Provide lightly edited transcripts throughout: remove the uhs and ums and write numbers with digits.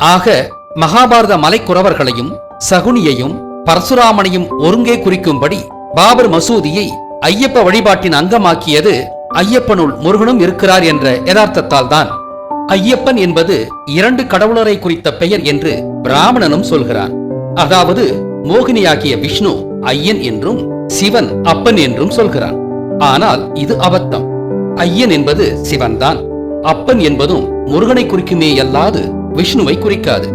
ஆக மகாபாரத மலைக்குறவர்களையும் சகுனியையும் பரசுராமனையும் ஒருங்கே குறிக்கும்படி பாபர் மசூதியை ஐயப்ப வழிபாட்டின் அங்கமாக்கியது ஐயப்பனுள் முருகனும் இருக்கிறார் என்ற யதார்த்தத்தால் தான். ஐயப்பன் என்பது 2 கடவுளரை குறித்த பெயர் என்று பிராமணனும் சொல்கிறான். அதாவது மோகினியாகிய விஷ்ணு ஐயன் என்றும் சிவன் அப்பன் என்றும் சொல்கிறான். ஆனால் இது அபத்தம். ஐயன் என்பது சிவன்தான். அப்பன் என்பதும் முருகனை குறிக்குமே அல்லாது விஷ்ணுவை குறிக்காது.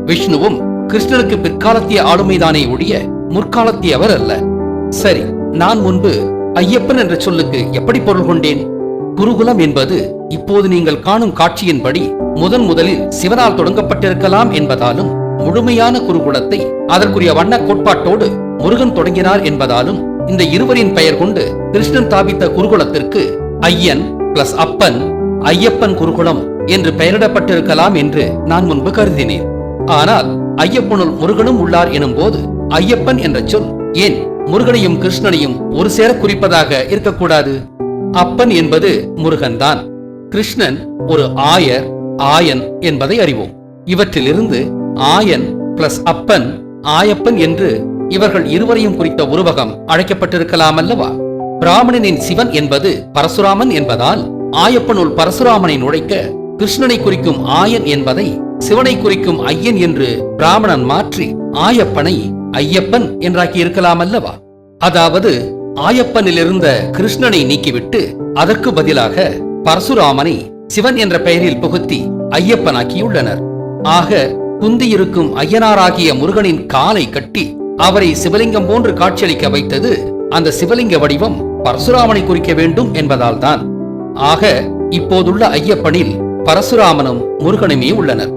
விஷ்ணுவும் கிருஷ்ணனுக்கு பிற்காலத்திய ஆளுமைதானே ஒழிய முற்காலத்தியவர் அல்ல. சரி, நான் முன்பு ஐயப்பன் என்ற சொல்லுக்கு எப்படி பொருள் கொண்டேன்? குருகுலம் என்பது இப்போது நீங்கள் காணும் காட்சியின்படி முதலில் சிவனால் தொடங்கப்பட்டிருக்கலாம் என்பதாலும், முழுமையான குருகுலத்தை அதற்குரிய வண்ண கோட்பாட்டோடு முருகன் தொடங்கினார் என்பதாலும் இந்த இருவரின் பெயர் கொண்டு கிருஷ்ணன் தாபித்த குருகுலத்திற்கு ஐயன் பிளஸ் அப்பன், ஐயப்பன் குருகுலம் என்று பெயரிடப்பட்டிருக்கலாம் என்று நான் முன்பு கருதினேன். ஆனால் ஐயப்பனுள் முருகனும் உள்ளார் எனும் போது ஐயப்பன் என்ற சொல் ஏன் முருகனையும் கிருஷ்ணனையும் ஒரு சேர குறிப்பதாக இருக்கக்கூடாது? அப்பன் என்பது முருகன்தான். கிருஷ்ணன் ஒரு ஆயர், ஆயன் என்பதை அறிவோம். இவற்றிலிருந்து ஆயன் பிளஸ் அப்பன், ஆயப்பன் என்று இவர்கள் இருவரையும் குறித்த உருவகம் அழைக்கப்பட்டிருக்கலாம் அல்லவா? பிராமணனின் சிவன் என்பது பரசுராமன் என்பதால் ஆயப்பனுள் பரசுராமனை நுழைக்க கிருஷ்ணனை குறிக்கும் ஆயன் என்பதை சிவனை குறிக்கும் ஐயன் என்று பிராமணன் மாற்றி ஆயப்பனை ஐயப்பன் என்றாக்கி இருக்கலாம் அல்லவா? அதாவது ஆயப்பனில் இருந்த கிருஷ்ணனை நீக்கிவிட்டு அதற்கு பதிலாக பரசுராமனை சிவன் என்ற பெயரில் புகுத்தி ஐயப்பனாக்கியுள்ளனர். ஆக குந்தியிருக்கும் ஐயனாராகிய முருகனின் காலை கட்டி அவரை சிவலிங்கம் போன்று காட்சியளிக்க வைத்தது அந்த சிவலிங்க வடிவம் பரசுராமனை குறிக்க வேண்டும் என்பதால் தான். ஆக இப்போதுள்ள ஐயப்பனில் பரசுராமனும் முருகனுமே உள்ளனர்.